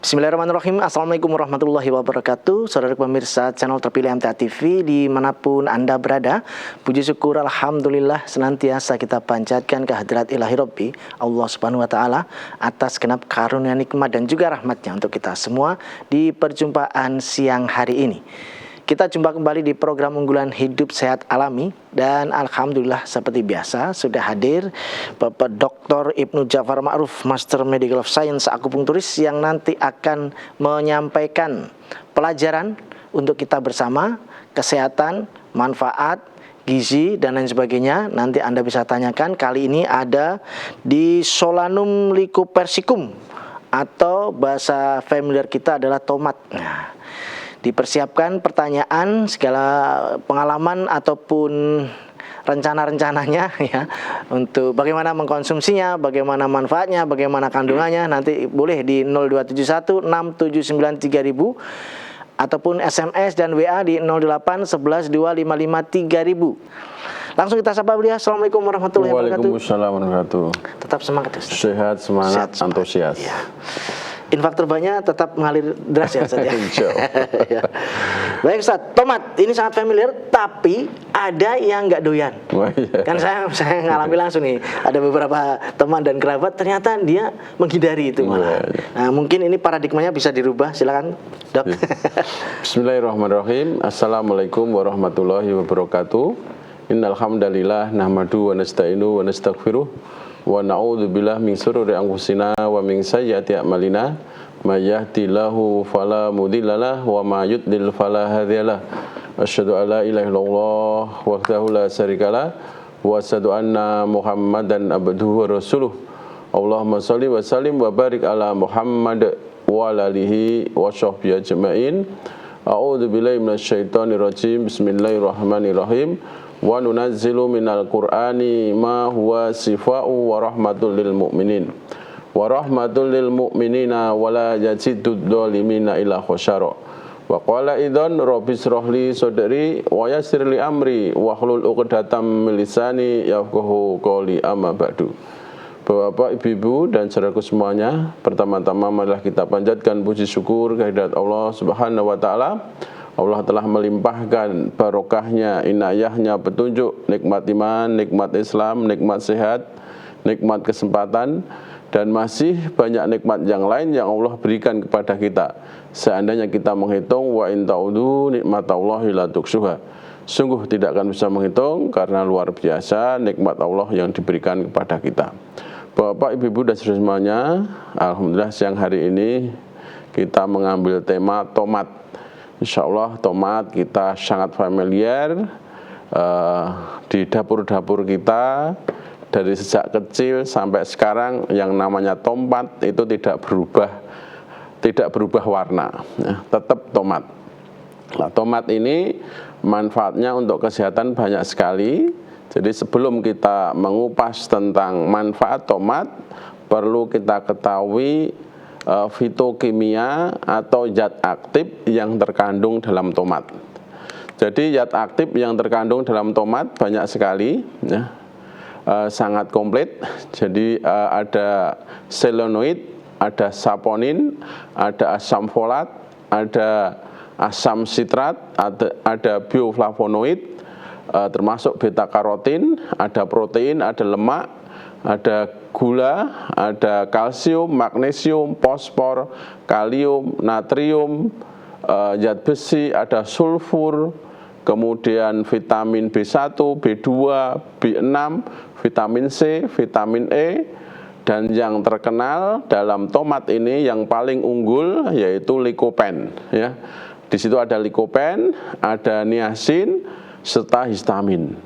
Bismillahirrahmanirrahim. Assalamualaikum warahmatullahi wabarakatuh. Saudara pemirsa channel terpilih MTA TV dimanapun Anda berada, puji syukur Alhamdulillah senantiasa kita panjatkan kehadirat ilahi Rabbi Allah subhanahu wa ta'ala atas genap karunia nikmat dan juga rahmatnya untuk kita semua di perjumpaan siang hari ini. Kita jumpa kembali di program unggulan Hidup Sehat Alami, dan alhamdulillah seperti biasa sudah hadir Bapak Dr. Ibnu Jafar Ma'ruf, Master Medical of Science Akupunkturis, yang nanti akan menyampaikan pelajaran untuk kita bersama, kesehatan, manfaat, gizi dan lain sebagainya. Nanti Anda bisa tanyakan. Kali ini ada di Solanum lycopersicum, atau bahasa familiar kita adalah tomat. Nah, dipersiapkan pertanyaan, segala pengalaman ataupun rencana-rencananya ya, untuk bagaimana mengkonsumsinya, bagaimana manfaatnya, bagaimana kandungannya. Nanti boleh di 0271 679 3000 ataupun SMS dan WA di 08 11 255 3000. Langsung kita sapa beliau. Assalamualaikum warahmatullahi wabarakatuh. Waalaikumsalam warahmatullahi wabarakatuh. Tetap semangat, Ustaz. Sehat, semangat, antusias. Ya. Infak terbanya tetap mengalir deras ya, Ustaz ya. Ya. Baik Ustaz, tomat ini sangat familiar, tapi ada yang nggak doyan. Oh, iya. Kan saya ngalami langsung nih, ada beberapa teman dan kerabat ternyata dia menghindari itu malah. Nah, mungkin ini paradigmanya bisa dirubah. Silakan, Dok. Bismillahirrahmanirrahim. Assalamualaikum warahmatullahi wabarakatuh. Innal hamdalillah nahmadu wa nasta'inu wa nastaghfiruh wa na'udzu billahi min shururi anfusina wa min sayyiati a'malina may yahdihillahu fala mudhillalah wa may yudlil fala hadiyalah. Asyhadu an la ilaha illallah wahdahu la syarikalah wa asyhadu anna Muhammadan abduhu wa rasuluh. Allahumma shalli wa sallim wa barik ala Muhammad wa ala alihi wa sahbihi ajmain. A'udzu billahi minasyaitonir rajim. Bismillahirrahmanirrahim. Wa nunazzilu minal qur'ani ma huwa sifa'u wa rahmatul lil mu'minin wa rahmatul lil mu'minina wa la yazidud dhalimina illa khasyara. Wa qala idzan rabbi shrahli sadri wa yassir li amri wa hlul 'uqdatam min lisani yafqahu qawli, amma ba'du. Bapak, Ibu, dan saudaraku semuanya, pertama-tama marilah kita panjatkan puji syukur kehadirat Allah Subhanahu wa taala. Allah telah melimpahkan barokahnya, inayahnya, petunjuk, nikmat iman, nikmat Islam, nikmat sehat, nikmat kesempatan, dan masih banyak nikmat yang lain yang Allah berikan kepada kita. Seandainya kita menghitung, wa in ta'udu nikmatallahi la tuhsuha, sungguh tidak akan bisa menghitung karena luar biasa nikmat Allah yang diberikan kepada kita. Bapak, Ibu, dan saudara semuanya, alhamdulillah siang hari ini kita mengambil tema tomat. Insya Allah tomat kita sangat familiar di dapur-dapur kita dari sejak kecil sampai sekarang. Yang namanya tomat itu tidak berubah warna, ya, tetap tomat. Nah, tomat ini manfaatnya untuk kesehatan banyak sekali. Jadi sebelum kita mengupas tentang manfaat tomat, perlu kita ketahui fitokimia atau zat aktif yang terkandung dalam tomat. Jadi zat aktif yang terkandung dalam tomat banyak sekali, ya, sangat komplit. Jadi ada selenoid, ada saponin, ada asam folat, ada asam sitrat, ada bioflavonoid, termasuk beta karotin, ada protein, ada lemak, ada gula, ada kalsium, magnesium, fosfor, kalium, natrium, zat besi, ada sulfur, kemudian vitamin B1, B2, B6, vitamin C, vitamin E, dan yang terkenal dalam tomat ini yang paling unggul yaitu lycopene, ya. Di situ ada lycopene, ada niacin serta histamin.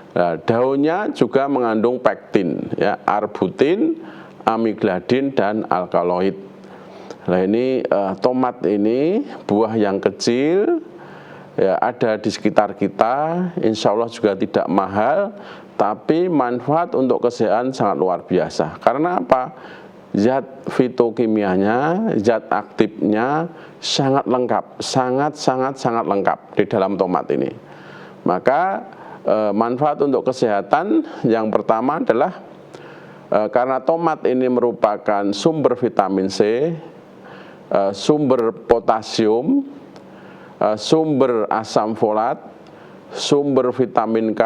Nah, daunnya juga mengandung pektin, ya, arbutin, amigdalin, dan alkaloid. Nah, ini tomat ini buah yang kecil, ya, ada di sekitar kita. Insya Allah juga tidak mahal, tapi manfaat untuk kesehatan sangat luar biasa. Karena apa? Zat fitokimianya, zat aktifnya sangat lengkap, sangat lengkap di dalam tomat ini. Maka manfaat untuk kesehatan yang pertama adalah karena tomat ini merupakan sumber vitamin C, sumber potasium, sumber asam folat, sumber vitamin K,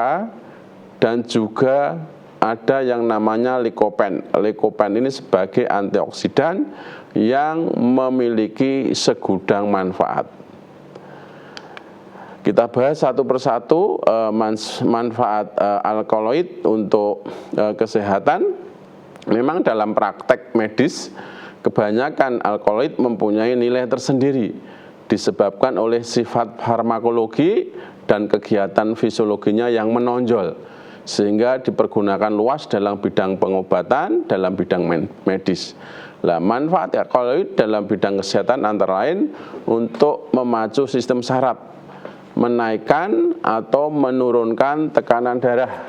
dan juga ada yang namanya likopen. Likopen ini sebagai antioksidan yang memiliki segudang manfaat. Kita bahas satu persatu manfaat alkaloid untuk kesehatan. Memang dalam praktek medis, kebanyakan alkaloid mempunyai nilai tersendiri disebabkan oleh sifat farmakologi dan kegiatan fisiologinya yang menonjol, sehingga dipergunakan luas dalam bidang pengobatan, dalam bidang medis. Nah, manfaat alkaloid dalam bidang kesehatan antara lain untuk memacu sistem saraf, menaikkan atau menurunkan tekanan darah,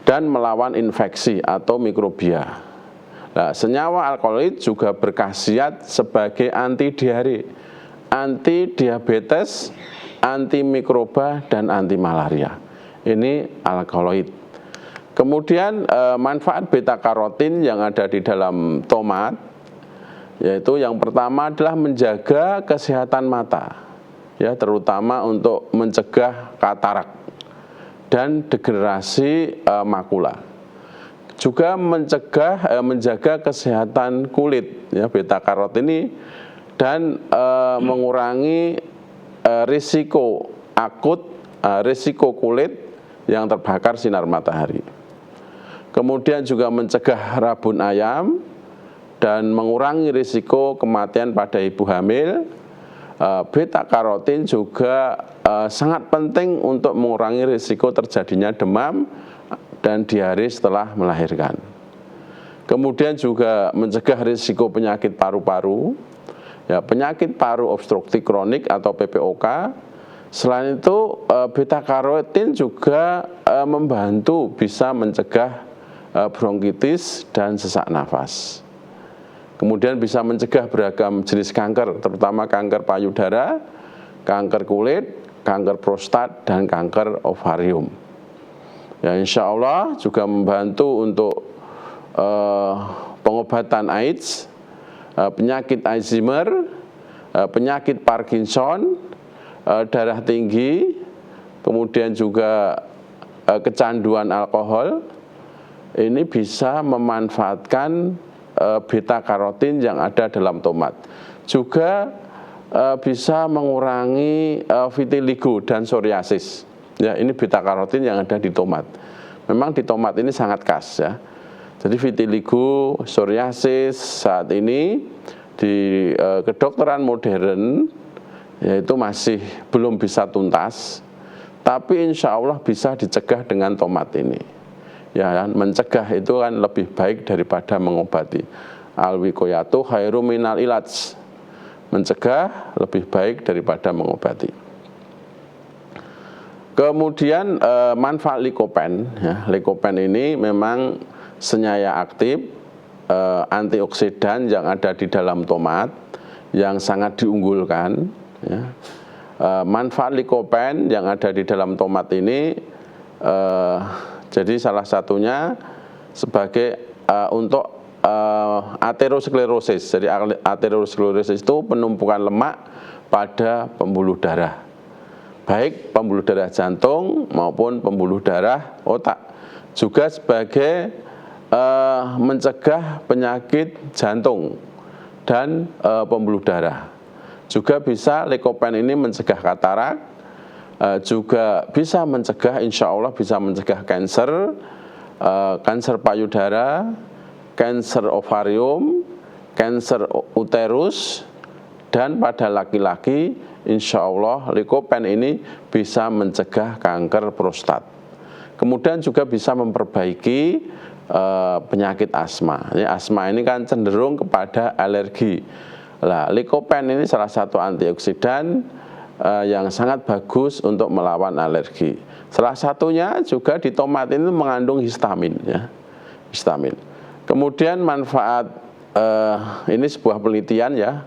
dan melawan infeksi atau mikrobia. Nah, senyawa alkaloid juga berkhasiat sebagai anti diare, anti diabetes, anti mikroba, dan anti malaria. Ini alkaloid. Kemudian manfaat beta karotin yang ada di dalam tomat, yaitu yang pertama adalah menjaga kesehatan mata, ya, terutama untuk mencegah katarak dan degenerasi makula. Juga menjaga kesehatan kulit, ya, beta karotin ini, dan mengurangi risiko akut, risiko kulit yang terbakar sinar matahari. Kemudian juga mencegah rabun ayam dan mengurangi risiko kematian pada ibu hamil. Beta karotin juga sangat penting untuk mengurangi risiko terjadinya demam dan diare setelah melahirkan. Kemudian juga mencegah risiko penyakit paru-paru, ya, penyakit paru obstruktif kronik atau PPOK. Selain itu, beta karotin juga membantu bisa mencegah bronkitis dan sesak nafas. Kemudian bisa mencegah beragam jenis kanker, terutama kanker payudara, kanker kulit, kanker prostat, dan kanker ovarium. Ya, insya Allah juga membantu untuk pengobatan AIDS, penyakit Alzheimer, penyakit Parkinson, darah tinggi, kemudian juga kecanduan alkohol. Ini bisa memanfaatkan beta karotin yang ada dalam tomat. Juga bisa mengurangi vitiligo dan psoriasis. Ya, ini beta karotin yang ada di tomat. Memang di tomat ini sangat khas, ya. Jadi vitiligo, psoriasis saat ini di kedokteran modern yaitu masih belum bisa tuntas, tapi insya Allah bisa dicegah dengan tomat ini. Ya, mencegah itu kan lebih baik daripada mengobati. Al-wiqayatu khairum minal ilaj. Mencegah lebih baik daripada mengobati. Kemudian manfaat likopen, ya, likopen ini memang senyawa aktif antioksidan yang ada di dalam tomat yang sangat diunggulkan, ya. Manfaat likopen yang ada di dalam tomat ini jadi salah satunya sebagai untuk aterosklerosis. Jadi aterosklerosis itu penumpukan lemak pada pembuluh darah, baik pembuluh darah jantung maupun pembuluh darah otak. Juga sebagai mencegah penyakit jantung dan pembuluh darah. Juga bisa likopen ini mencegah katarak, juga bisa mencegah, insya Allah bisa mencegah kanker, kanker payudara, kanker ovarium, kanker uterus, dan pada laki-laki insya Allah likopen ini bisa mencegah kanker prostat. Kemudian juga bisa memperbaiki penyakit asma. Ya, asma ini kan cenderung kepada alergi. Nah, likopen ini salah satu antioksidan yang sangat bagus untuk melawan alergi. Salah satunya juga di tomat ini mengandung histamin, ya, histamin. Kemudian manfaat ini sebuah penelitian, ya,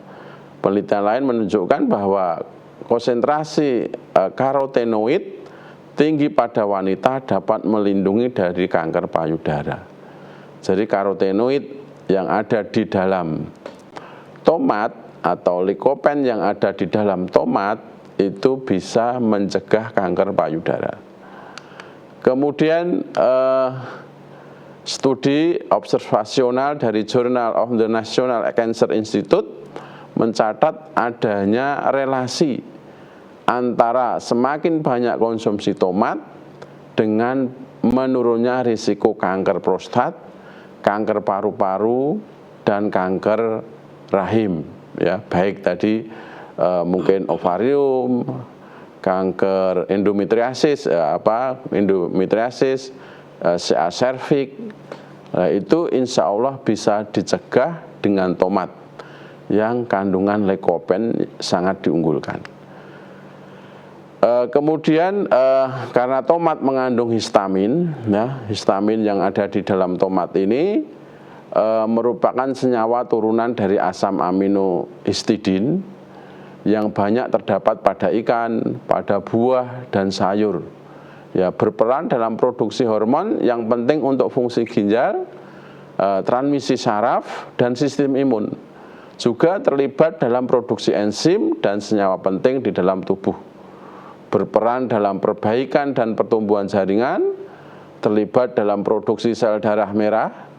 penelitian lain menunjukkan bahwa konsentrasi karotenoid tinggi pada wanita dapat melindungi dari kanker payudara. Jadi karotenoid yang ada di dalam tomat atau likopen yang ada di dalam tomat itu bisa mencegah kanker payudara. Kemudian studi observasional dari Journal of the National Cancer Institute mencatat adanya relasi antara semakin banyak konsumsi tomat dengan menurunnya risiko kanker prostat, kanker paru-paru, dan kanker rahim. Ya, baik tadi mungkin ovarium, kanker endometriasis, endometriasis, CA cervix, itu insya Allah bisa dicegah dengan tomat yang kandungan likopen sangat diunggulkan. Kemudian karena tomat mengandung histamin, ya, histamin yang ada di dalam tomat ini merupakan senyawa turunan dari asam amino histidin yang banyak terdapat pada ikan, pada buah, dan sayur. Ya, berperan dalam produksi hormon yang penting untuk fungsi ginjal, transmisi saraf, dan sistem imun. Juga terlibat dalam produksi enzim dan senyawa penting di dalam tubuh. Berperan dalam perbaikan dan pertumbuhan jaringan, terlibat dalam produksi sel darah merah.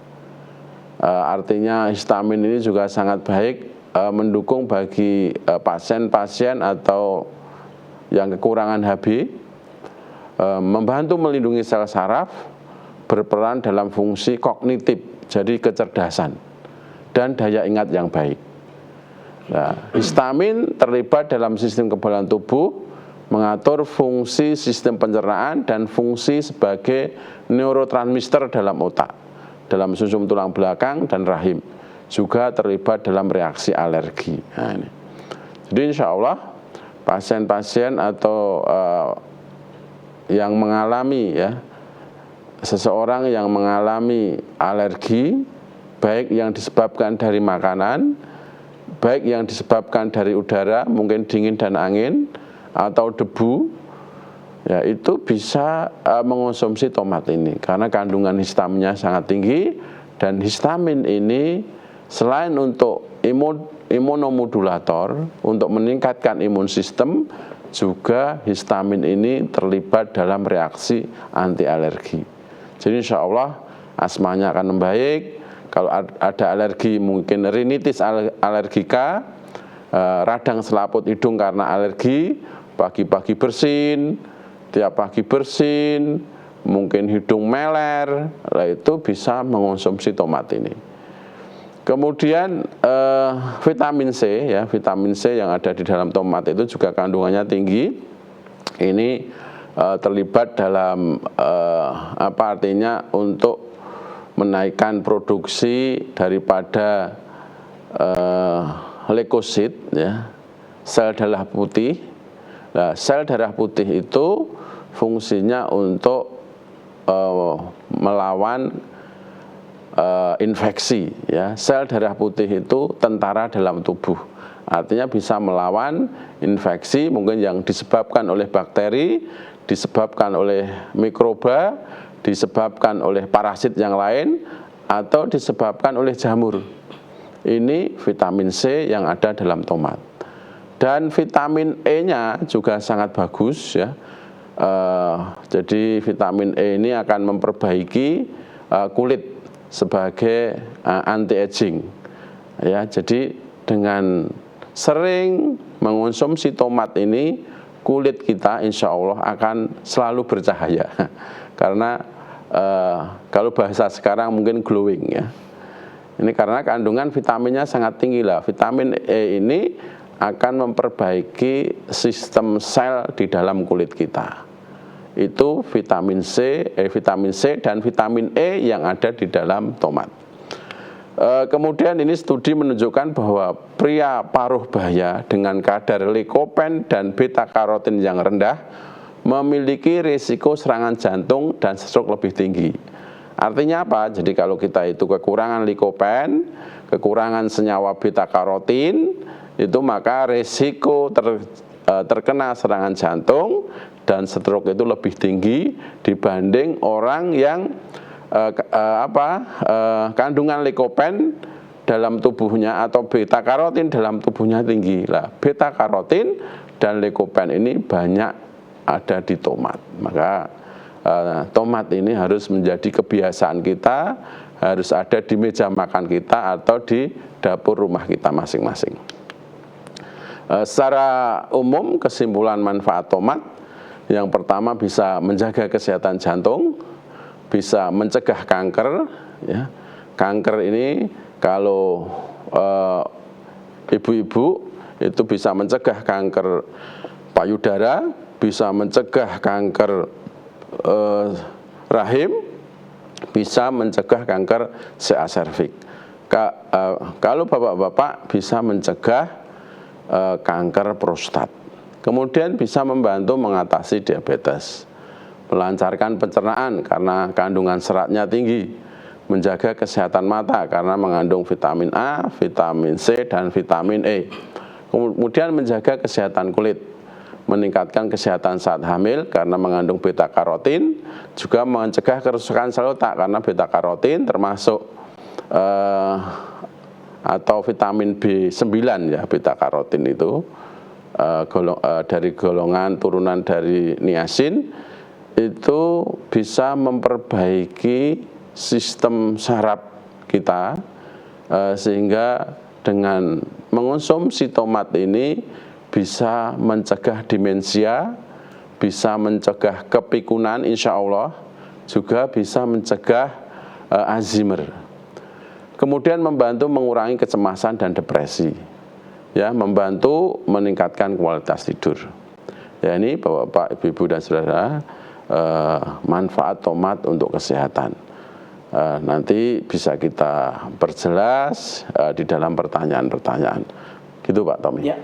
Artinya histamin ini juga sangat baik mendukung bagi pasien-pasien atau yang kekurangan Hb, membantu melindungi sel saraf, berperan dalam fungsi kognitif, jadi kecerdasan, dan daya ingat yang baik. Nah, histamin terlibat dalam sistem kekebalan tubuh, mengatur fungsi sistem pencernaan dan fungsi sebagai neurotransmitter dalam otak, dalam sumsum tulang belakang dan rahim, juga terlibat dalam reaksi alergi. Nah, ini. Jadi insya Allah pasien-pasien atau yang mengalami, ya, seseorang yang mengalami alergi, baik yang disebabkan dari makanan, baik yang disebabkan dari udara, mungkin dingin dan angin, atau debu, ya, itu bisa mengonsumsi tomat ini karena kandungan histaminnya sangat tinggi. Dan histamin ini selain untuk imunomodulator, untuk meningkatkan imun sistem, juga histamin ini terlibat dalam reaksi anti alergi. Jadi insya Allah asmanya akan membaik. Kalau ada alergi, mungkin rinitis alergika, radang selaput hidung karena alergi, pagi-pagi bersin, tiap pagi bersin, mungkin hidung meler, itu bisa mengonsumsi tomat ini. Kemudian vitamin C, ya, vitamin C yang ada di dalam tomat itu juga kandungannya tinggi. Ini terlibat dalam artinya untuk menaikkan produksi daripada leukosit, ya, sel darah putih. Nah, sel darah putih itu fungsinya untuk melawan infeksi, ya. Sel darah putih itu tentara dalam tubuh, artinya bisa melawan infeksi mungkin yang disebabkan oleh bakteri, disebabkan oleh mikroba, disebabkan oleh parasit yang lain, atau disebabkan oleh jamur. Ini vitamin C yang ada dalam tomat. Dan vitamin E-nya juga sangat bagus, ya. Jadi vitamin E ini akan memperbaiki kulit sebagai anti-aging, ya. Jadi dengan sering mengonsumsi tomat ini, kulit kita insya Allah akan selalu bercahaya. Karena kalau bahasa sekarang mungkin glowing, ya. Ini karena kandungan vitaminnya sangat tinggi lah. Vitamin E ini akan memperbaiki sistem sel di dalam kulit kita. Itu vitamin C dan vitamin E yang ada di dalam tomat. Kemudian ini studi menunjukkan bahwa pria paruh baya dengan kadar likopen dan beta karotin yang rendah memiliki risiko serangan jantung dan stroke lebih tinggi. Artinya apa? Jadi kalau kita itu kekurangan likopen, kekurangan senyawa beta karotin, itu maka risiko terkena serangan jantung dan stroke itu lebih tinggi dibanding orang yang kandungan likopen dalam tubuhnya atau beta karotin dalam tubuhnya tinggi. Lah, beta karotin dan lycopene ini banyak ada di tomat. Maka tomat ini harus menjadi kebiasaan kita, harus ada di meja makan kita atau di dapur rumah kita masing-masing. Secara umum kesimpulan manfaat tomat, yang pertama bisa menjaga kesehatan jantung, bisa mencegah kanker. Ya. Kanker ini kalau ibu-ibu itu bisa mencegah kanker payudara, bisa mencegah kanker rahim, bisa mencegah kanker CA cervix. Kalau bapak-bapak bisa mencegah kanker prostat. Kemudian bisa membantu mengatasi diabetes, melancarkan pencernaan karena kandungan seratnya tinggi, menjaga kesehatan mata karena mengandung vitamin A, vitamin C, dan vitamin E. Kemudian menjaga kesehatan kulit, meningkatkan kesehatan saat hamil karena mengandung beta karotin, juga mencegah kerusakan sel otak karena beta karotin termasuk atau vitamin B9 ya, beta karotin itu dari golongan turunan dari niacin, itu bisa memperbaiki sistem saraf kita, sehingga dengan mengonsumsi tomat ini bisa mencegah demensia, bisa mencegah kepikunan insya Allah, juga bisa mencegah Alzheimer. Kemudian membantu mengurangi kecemasan dan depresi, ya, membantu meningkatkan kualitas tidur. Ya, ini Bapak, Ibu, dan Saudara, manfaat tomat untuk kesehatan. Nanti bisa kita perjelas di dalam pertanyaan-pertanyaan. Gitu Pak Tommy. Ya.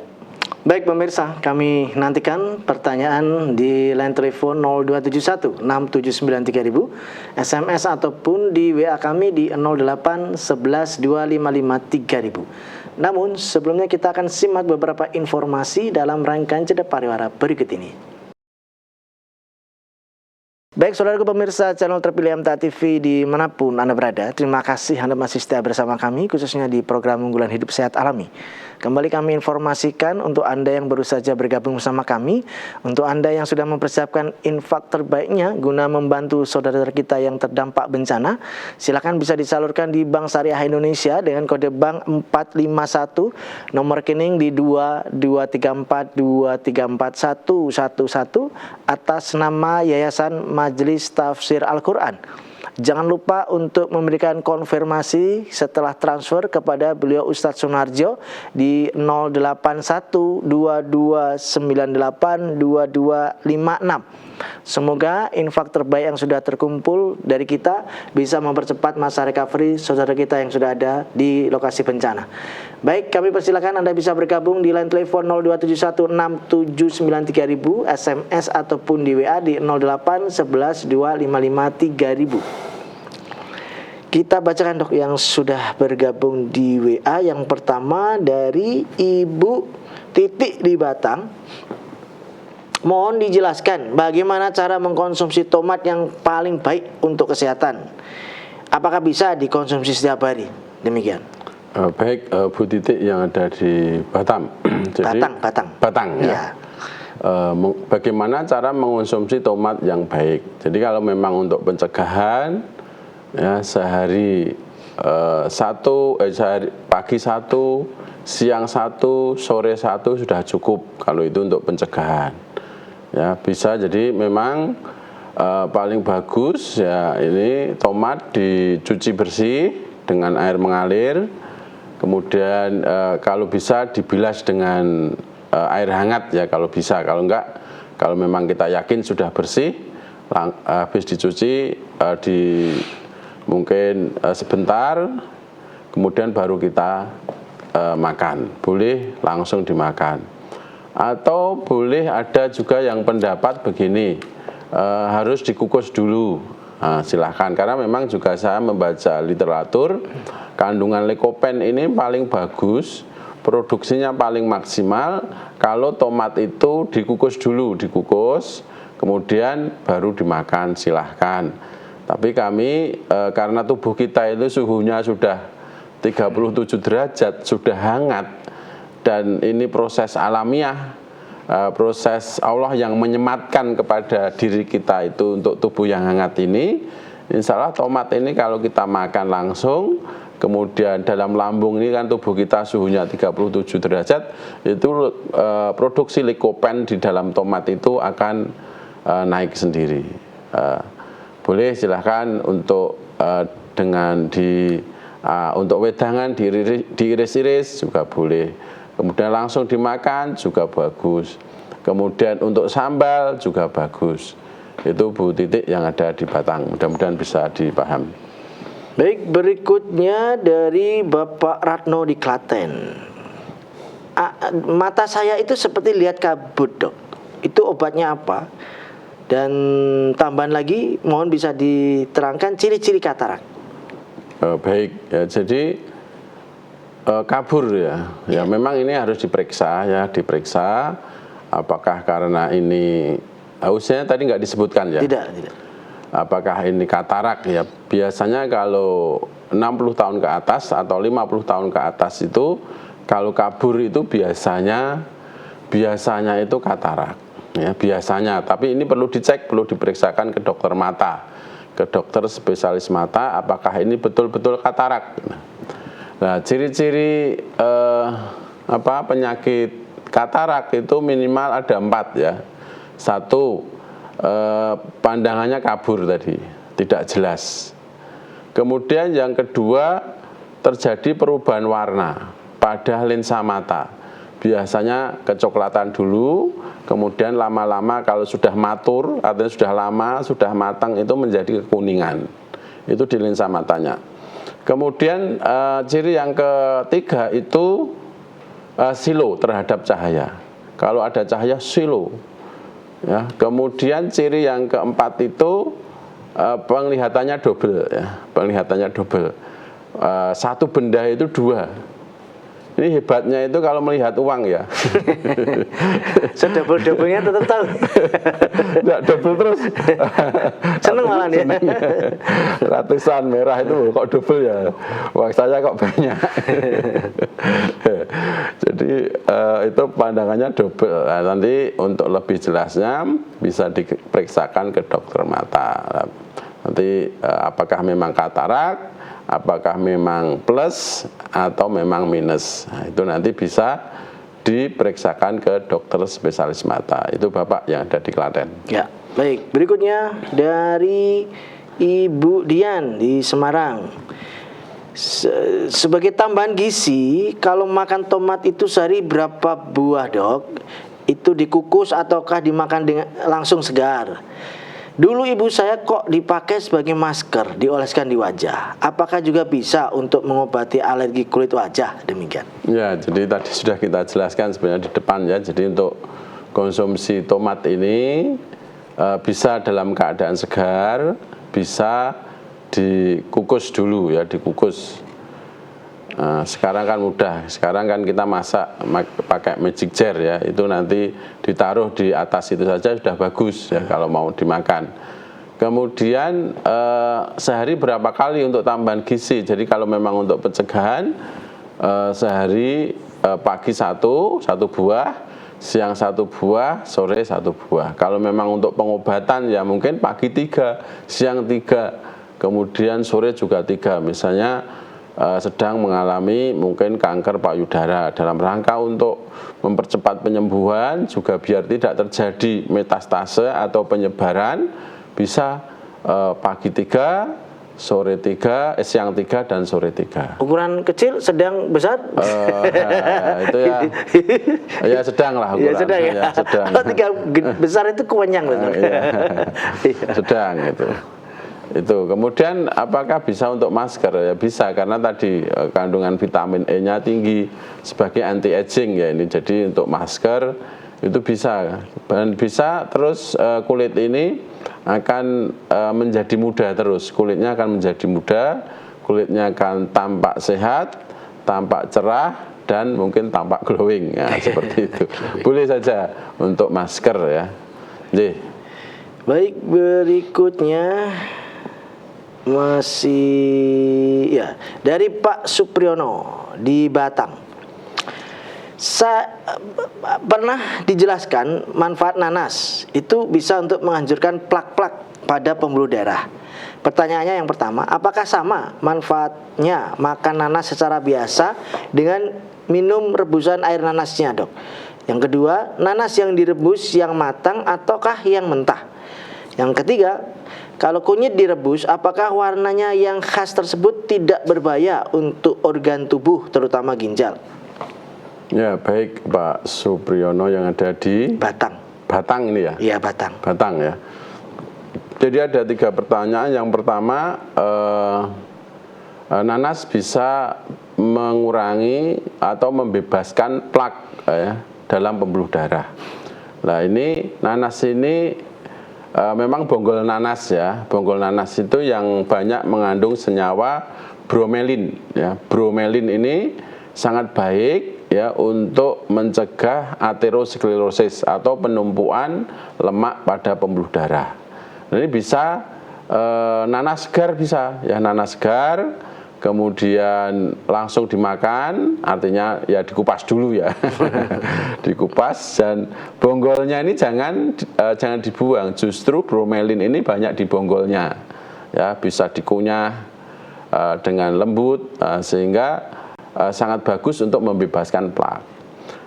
Baik pemirsa, kami nantikan pertanyaan di line telepon 0271 679 3000, SMS ataupun di WA kami di 08 11 255 3000. Namun sebelumnya kita akan simak beberapa informasi dalam rangkaian jeda pariwara berikut ini. Baik saudaraku pemirsa channel terpilih MTA TV dimanapun Anda berada, terima kasih Anda masih setia bersama kami, khususnya di program unggulan hidup sehat alami. Kembali kami informasikan untuk Anda yang baru saja bergabung bersama kami, untuk Anda yang sudah mempersiapkan infak terbaiknya guna membantu saudara kita yang terdampak bencana, silakan bisa disalurkan di Bank Syariah Indonesia dengan kode bank 451, nomor rekening di 2234234111 atas nama Yayasan Majelis Tafsir Al-Quran. Jangan lupa untuk memberikan konfirmasi setelah transfer kepada beliau Ustadz Sunarjo di 08122982256. Semoga infak terbaik yang sudah terkumpul dari kita bisa mempercepat masa recovery saudara kita yang sudah ada di lokasi bencana. Baik, kami persilakan Anda bisa bergabung di line telepon 02716793000, SMS ataupun di WA di 08 11 255 3000. Kita bacakan dok yang sudah bergabung di WA. Yang pertama dari Ibu Titik di Batang. Mohon dijelaskan bagaimana cara mengkonsumsi tomat yang paling baik untuk kesehatan. Apakah bisa dikonsumsi setiap hari? Demikian. Baik, Bu Titik yang ada di Batam. Jadi, Batang ya. Bagaimana cara mengkonsumsi tomat yang baik? Jadi kalau memang untuk pencegahan, ya, sehari pagi satu, siang satu, sore satu sudah cukup kalau itu untuk pencegahan. Ya, bisa jadi memang paling bagus ya ini tomat dicuci bersih dengan air mengalir, kemudian kalau bisa dibilas dengan air hangat ya kalau bisa, kalau enggak, kalau memang kita yakin sudah bersih, habis dicuci mungkin sebentar, kemudian baru kita makan, boleh langsung dimakan. Atau boleh ada juga yang pendapat begini, harus dikukus dulu. Silahkan, karena memang juga saya membaca literatur, kandungan lycopene ini paling bagus, produksinya paling maksimal kalau tomat itu dikukus dulu, kemudian baru dimakan, silahkan. Tapi kami karena tubuh kita itu suhunya sudah 37 derajat sudah hangat, dan ini proses alamiah, proses Allah yang menyematkan kepada diri kita itu untuk tubuh yang hangat ini. Insya Allah tomat ini kalau kita makan langsung, kemudian dalam lambung ini kan tubuh kita suhunya 37 derajat, itu produksi likopen di dalam tomat itu akan naik sendiri. Boleh silahkan untuk dengan untuk wedangan diiris-iris juga boleh. Kemudian langsung dimakan juga bagus. Kemudian untuk sambal juga bagus. Itu Bu Titik yang ada di Batang. Mudah-mudahan bisa dipahami. Baik, berikutnya dari Bapak Ratno di Klaten. Mata saya itu seperti lihat kabut, Dok. Itu obatnya apa? Dan tambahan lagi, mohon bisa diterangkan ciri-ciri katarak. Baik, ya, jadi kabur ya memang ini harus diperiksa apakah karena ini usianya tadi nggak disebutkan ya. Tidak. Apakah ini katarak ya, biasanya kalau 60 tahun ke atas atau 50 tahun ke atas itu kalau kabur itu biasanya itu katarak ya, biasanya. Tapi ini perlu dicek, perlu diperiksakan ke dokter mata, ke dokter spesialis mata, apakah ini betul-betul katarak. Nah, ciri-ciri penyakit katarak itu minimal ada 4 ya. 1, pandangannya kabur tadi, tidak jelas. Kemudian yang kedua, terjadi perubahan warna pada lensa mata. Biasanya kecoklatan dulu, kemudian lama-lama kalau sudah matur, artinya sudah lama, sudah matang, itu menjadi kekuningan. Itu di lensa matanya. Kemudian ciri yang ketiga itu silo terhadap cahaya. Kalau ada cahaya silo. Ya. Kemudian ciri yang keempat itu penglihatannya double. Ya. Penglihatannya double. Satu benda itu 2. Ini hebatnya itu kalau melihat uang ya. Sedouble-doublenya tetap tahu. Enggak double terus. Seneng malah ya. Ratusan merah itu kok double ya. Uang saya kok banyak. Jadi itu pandangannya double. Nah, nanti untuk lebih jelasnya bisa diperiksakan ke dokter mata. Nanti apakah memang katarak, apakah memang plus atau memang minus. Nah, itu nanti bisa diperiksakan ke dokter spesialis mata. Itu Bapak yang ada di Klaten. Ya, baik. Berikutnya dari Ibu Dian di Semarang. Sebagai tambahan gizi, kalau makan tomat itu sehari berapa buah, Dok? Itu dikukus ataukah dimakan dengan langsung segar? Dulu ibu saya kok dipakai sebagai masker, dioleskan di wajah. Apakah juga bisa untuk mengobati alergi kulit wajah? Demikian. Ya, jadi tadi sudah kita jelaskan sebenarnya di depan ya. Jadi untuk konsumsi tomat ini bisa dalam keadaan segar, bisa dikukus dulu ya, dikukus. Sekarang kan mudah, sekarang kan kita masak pakai magic jar ya, itu nanti ditaruh di atas itu saja sudah bagus ya kalau mau dimakan. Kemudian sehari berapa kali untuk tambahan gizi, jadi kalau memang untuk pencegahan sehari pagi satu buah, siang 1 buah, sore 1 buah. Kalau memang untuk pengobatan ya mungkin pagi 3, siang 3, kemudian sore juga 3, misalnya sedang mengalami mungkin kanker payudara, dalam rangka untuk mempercepat penyembuhan juga biar tidak terjadi metastase atau penyebaran, bisa pagi 3, sore 3, siang 3 dan sore 3. Ukuran kecil, sedang, besar? Itu ya sedang lah ukuran. Ya, sedang ya. Ya, sedang. Kalau 3 besar itu kenyang loh. Sedang itu. Kemudian apakah bisa untuk masker? Ya bisa, karena tadi kandungan vitamin E-nya tinggi sebagai anti aging ya ini. Jadi untuk masker itu bisa, dan bisa terus kulit ini akan menjadi muda terus. Kulitnya akan menjadi muda, kulitnya akan tampak sehat, tampak cerah, dan mungkin tampak glowing ya, seperti itu. Boleh saja untuk masker ya. Baik, berikutnya Masih ya, dari Pak Supriyono di Batang. Pernah dijelaskan manfaat nanas itu bisa untuk menghancurkan plak-plak pada pembuluh darah. Pertanyaannya yang pertama, apakah sama manfaatnya makan nanas secara biasa dengan minum rebusan air nanasnya, Dok? Yang kedua, nanas yang direbus yang matang ataukah yang mentah? Yang ketiga, kalau kunyit direbus, apakah warnanya yang khas tersebut tidak berbahaya untuk organ tubuh, terutama ginjal? Ya, baik Pak Supriyono yang ada di Batang. Batang ini ya? Iya, Batang. Batang ya. Jadi ada 3 pertanyaan. Yang pertama, nanas bisa mengurangi atau membebaskan plak dalam pembuluh darah. Nah, ini nanas ini memang bonggol nanas ya. Bonggol nanas itu yang banyak mengandung senyawa bromelin ya. Bromelin ini sangat baik ya untuk mencegah aterosklerosis atau penumpuan lemak pada pembuluh darah. Nah, ini bisa nanas segar bisa ya, nanas segar kemudian langsung dimakan, artinya ya dikupas dulu ya. Dikupas, dan bonggolnya ini jangan dibuang, justru bromelin ini banyak di bonggolnya ya, bisa dikunyah dengan lembut sehingga sangat bagus untuk membebaskan plak.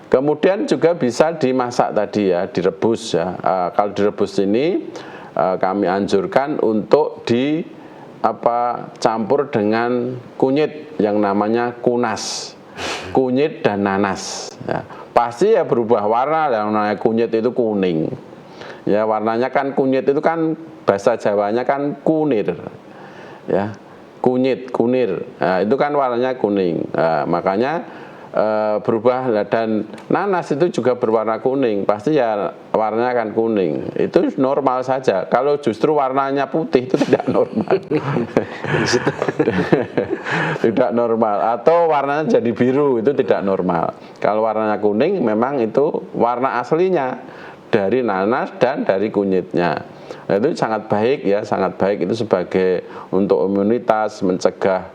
Kemudian juga bisa dimasak tadi ya, direbus ya. Kalau direbus ini kami anjurkan untuk campur dengan kunyit yang namanya kunas, kunyit dan nanas ya. Pasti ya berubah warna, yang namanya kunyit itu kuning ya, warnanya kan kunyit itu kan bahasa Jawanya kan kunir ya, kunyit, kunir, nah, itu kan warnanya kuning. Nah, makanya berubah, dan nanas itu juga berwarna kuning, pasti ya warnanya akan kuning. Itu normal saja. Kalau justru warnanya putih itu tidak normal. Tidak normal. Atau warnanya jadi biru, itu tidak normal. Kalau warnanya kuning memang itu warna aslinya dari nanas dan dari kunyitnya. Nah, itu sangat baik ya, sangat baik itu sebagai untuk imunitas, mencegah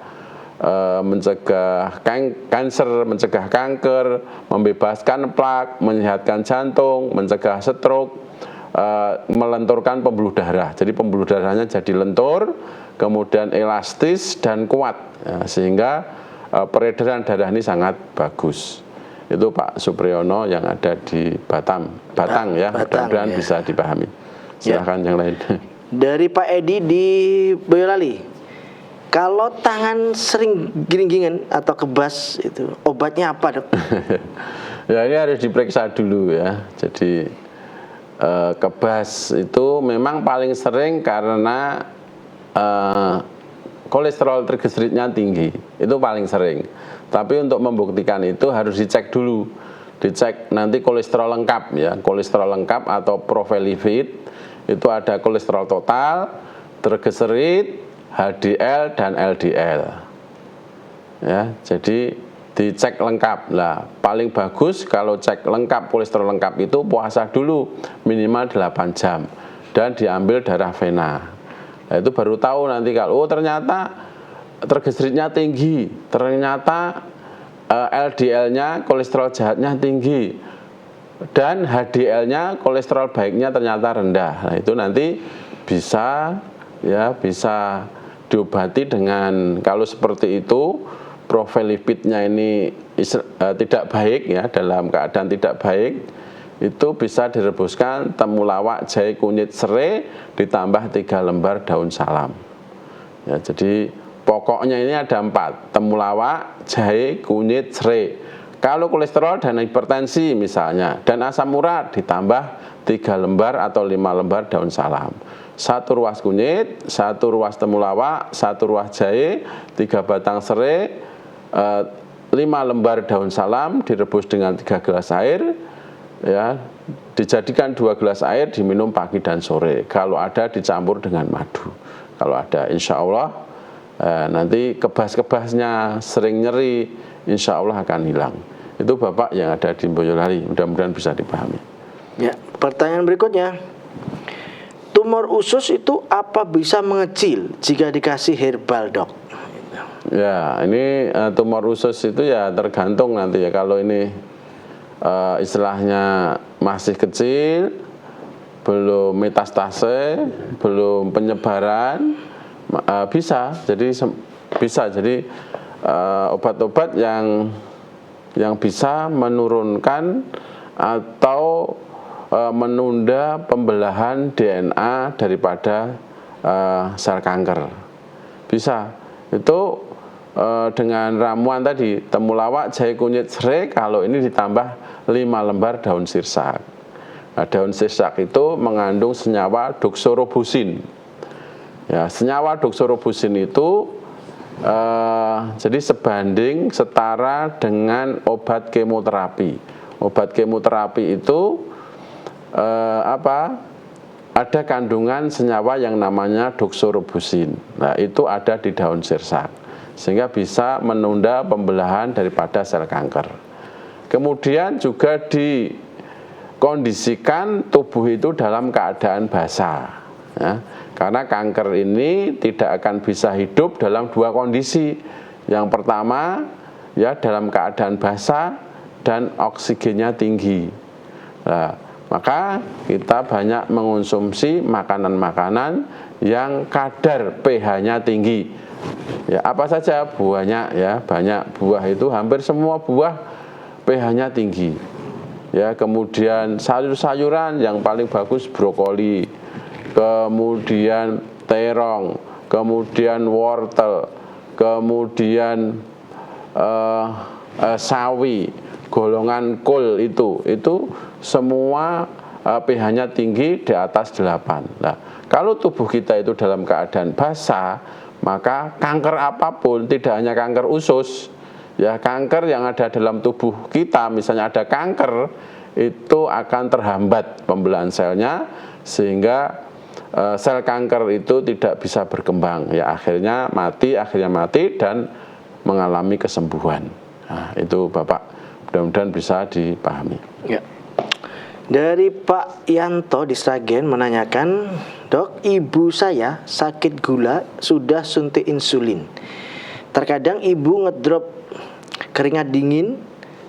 kanker, mencegah kanker, membebaskan plak, menyehatkan jantung, mencegah stroke, melenturkan pembuluh darah. Jadi pembuluh darahnya jadi lentur, kemudian elastis dan kuat ya, sehingga peredaran darah ini sangat bagus. Itu Pak Supriyono yang ada di Batang ya, mudah-mudahan ya, bisa dipahami. Silahkan yang lain. Dari Pak Edi di Boyolali. Kalau tangan sering giling-gilingan atau kebas, itu obatnya apa, Dok? Ya, ini harus diperiksa dulu ya. Jadi kebas itu memang paling sering karena kolesterol trigliseridnya tinggi. Itu paling sering. Tapi untuk membuktikan itu harus dicek dulu. Dicek nanti kolesterol lengkap ya. Kolesterol lengkap atau profil lipid itu ada kolesterol total, trigliserid, HDL dan LDL ya, jadi dicek lengkap. Lah paling bagus kalau cek lengkap, kolesterol lengkap itu puasa dulu minimal 8 jam dan diambil darah vena. Nah, itu baru tahu nanti kalau ternyata trigliseridnya tinggi, ternyata LDL-nya kolesterol jahatnya tinggi dan HDL-nya kolesterol baiknya ternyata rendah. Nah, itu nanti bisa diobati dengan, kalau seperti itu profil lipidnya ini tidak baik ya, dalam keadaan tidak baik, itu bisa direbuskan temulawak, jahe, kunyit, serai ditambah 3 lembar daun salam ya. Jadi pokoknya ini ada 4, temulawak, jahe, kunyit, serai. Kalau kolesterol dan hipertensi misalnya dan asam urat ditambah 3 lembar atau 5 lembar daun salam. 1 ruas kunyit, 1 ruas temulawak, 1 ruas jahe, 3 batang serai, 5 lembar daun salam direbus dengan 3 gelas air ya, dijadikan 2 gelas air diminum pagi dan sore. Kalau ada dicampur dengan madu. Kalau ada, insya Allah nanti kebas-kebasnya sering nyeri, insya Allah akan hilang. Itu Bapak yang ada di Boyolali, mudah-mudahan bisa dipahami. Ya, pertanyaan berikutnya. tumor usus itu apa bisa mengecil jika dikasih herbal, Dok? Ya, ini tumor usus itu ya tergantung nanti ya. Kalau ini istilahnya masih kecil, belum metastase, belum penyebaran, bisa. Jadi bisa. Jadi obat-obat yang bisa menurunkan atau menunda pembelahan DNA daripada sel kanker. Bisa. Itu dengan ramuan tadi, temulawak, jahe kunyit, serai, kalau ini ditambah 5 lembar daun sirsak. Nah, daun sirsak itu mengandung senyawa doxorobusin. Ya, senyawa doxorobusin itu jadi sebanding setara dengan obat kemoterapi. Obat kemoterapi itu ada kandungan senyawa yang namanya doxorobusin. Nah, itu ada di daun sirsak, sehingga bisa menunda pembelahan daripada sel kanker. Kemudian juga dikondisikan tubuh itu dalam keadaan basah, ya. Karena kanker ini tidak akan bisa hidup dalam 2 kondisi. Yang pertama, ya dalam keadaan basah dan oksigennya tinggi. Nah, maka kita banyak mengonsumsi makanan-makanan yang kadar pH-nya tinggi. Ya, apa saja buahnya, ya banyak buah itu, hampir semua buah pH-nya tinggi. Ya, kemudian sayur-sayuran yang paling bagus brokoli, kemudian terong, kemudian wortel, kemudian sawi, golongan kol itu semua pH-nya tinggi di atas 8. Nah, kalau tubuh kita itu dalam keadaan basah, maka kanker apapun, tidak hanya kanker usus, ya kanker yang ada dalam tubuh kita, misalnya ada kanker, itu akan terhambat pembelahan selnya, sehingga sel kanker itu tidak bisa berkembang, ya akhirnya mati dan mengalami kesembuhan. Nah, itu Bapak, mudah-mudahan bisa dipahami. Ya. Dari Pak Yanto di Sragen menanyakan, Dok, ibu saya sakit gula, sudah suntik insulin. Terkadang ibu ngedrop keringat dingin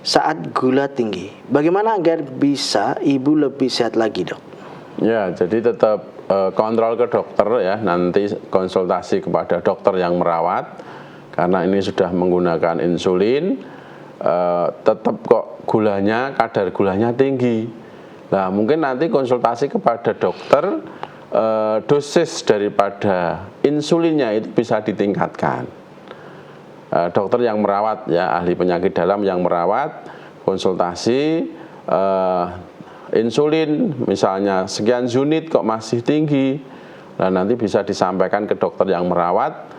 saat gula tinggi. Bagaimana agar bisa ibu lebih sehat lagi, Dok? Ya, jadi tetap kontrol ke dokter ya, nanti konsultasi kepada dokter yang merawat, karena ini sudah menggunakan insulin, tetap kok kadar gulanya tinggi. Nah, mungkin nanti konsultasi kepada dokter, dosis daripada insulinnya itu bisa ditingkatkan. Dokter yang merawat ya, ahli penyakit dalam yang merawat, konsultasi insulin misalnya sekian unit kok masih tinggi. Nah, nanti bisa disampaikan ke dokter yang merawat.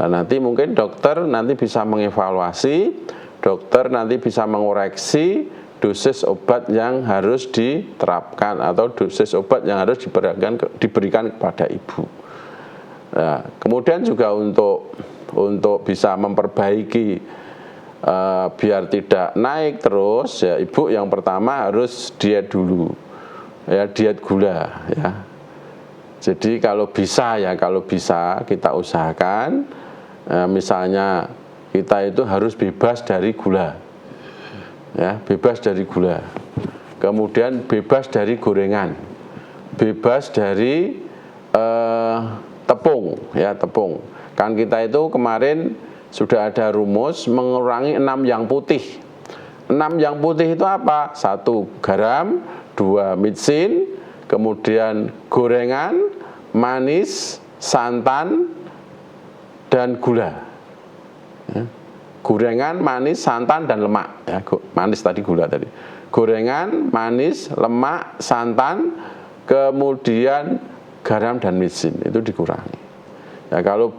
Nah, nanti mungkin dokter nanti bisa mengevaluasi, dokter nanti bisa mengoreksi dosis obat yang harus diterapkan atau dosis obat yang harus diberikan kepada ibu. Nah, kemudian juga untuk bisa memperbaiki biar tidak naik terus, ya ibu yang pertama harus diet dulu, ya diet gula ya. Jadi kalau bisa kita usahakan, misalnya kita itu harus bebas dari gula, ya bebas dari gula. Kemudian bebas dari gorengan, bebas dari tepung, ya tepung. Kan kita itu kemarin sudah ada rumus mengurangi 6 yang putih. 6 yang putih itu apa? 1 garam, 2 micin, kemudian gorengan, manis, santan, dan gula. Ya. Gorengan, manis, santan, dan lemak. Ya, manis tadi, gula tadi. Gorengan, manis, lemak, santan, kemudian garam dan micin itu dikurangi. Ya, kalau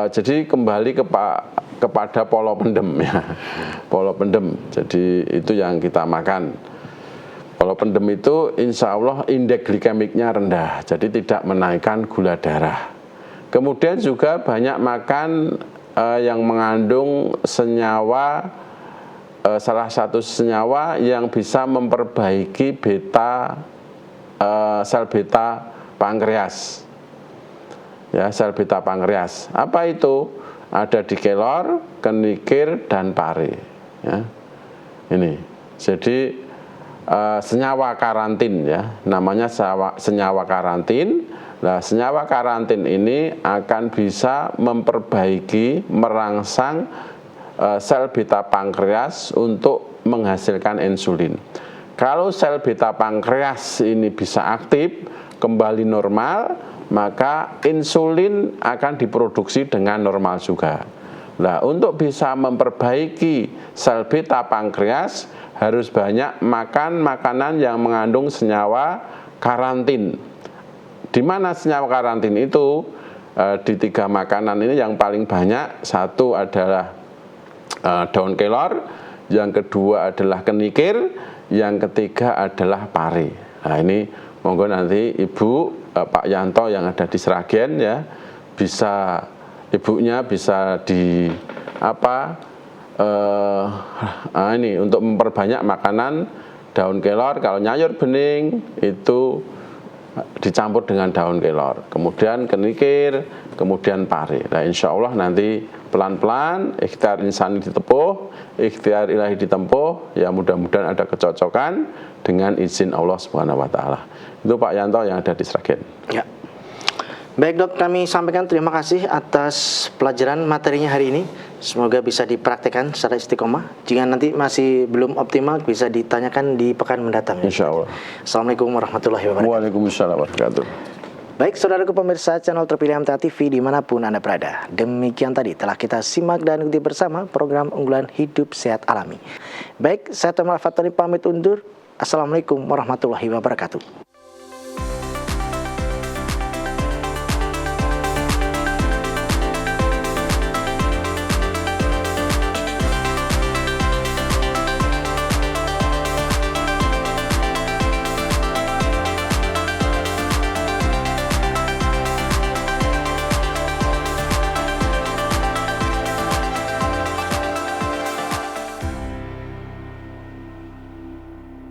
jadi kembali kepada polopendem ya, polopendem. Jadi itu yang kita makan. Polopendem itu insya Allah indeks glikemiknya rendah, jadi tidak menaikkan gula darah. Kemudian juga banyak makan yang mengandung senyawa, salah satu senyawa yang bisa memperbaiki sel beta pankreas. Ya, sel beta pankreas. Apa itu? Ada di kelor, kenikir, dan pare. Ya. Ini. Jadi senyawa karantin ya, namanya senyawa karantin. Nah, senyawa karantin ini akan bisa memperbaiki, merangsang sel beta pankreas untuk menghasilkan insulin. Kalau sel beta pankreas ini bisa aktif, kembali normal, maka insulin akan diproduksi dengan normal juga. Nah, untuk bisa memperbaiki sel beta pankreas harus banyak makan makanan yang mengandung senyawa karantin. Di mana senyawa karantin itu? Di 3 makanan ini yang paling banyak, satu adalah daun kelor, yang kedua adalah kenikir, yang ketiga adalah pare. Nah, ini monggo nanti Ibu Pak Yanto yang ada di Sragen ya, bisa ibunya bisa di ini untuk memperbanyak makanan daun kelor. Kalau nyayur bening itu dicampur dengan daun kelor, kemudian kenikir, kemudian pare. Nah, insya Allah nanti pelan-pelan ikhtiar insani ditempuh, ikhtiar ilahi ditempuh, ya mudah-mudahan ada kecocokan dengan izin Allah Subhanahu wa taala. Itu Pak Yanto yang ada di Sragen. Ya. Baik Dok, kami sampaikan terima kasih atas pelajaran materinya hari ini. Semoga bisa dipraktekkan secara istiqomah. Jika nanti masih belum optimal, bisa ditanyakan di pekan mendatang. Insya Allah. Assalamualaikum warahmatullahi wabarakatuh. Waalaikumsalam warahmatullahi wabarakatuh. Baik, saudaraku pemirsa channel terpilih MTA TV dimanapun Anda berada. Demikian tadi telah kita simak dan ikuti bersama program unggulan Hidup Sehat Alami. Baik, saya Tomal Fatoni pamit undur. Assalamualaikum warahmatullahi wabarakatuh.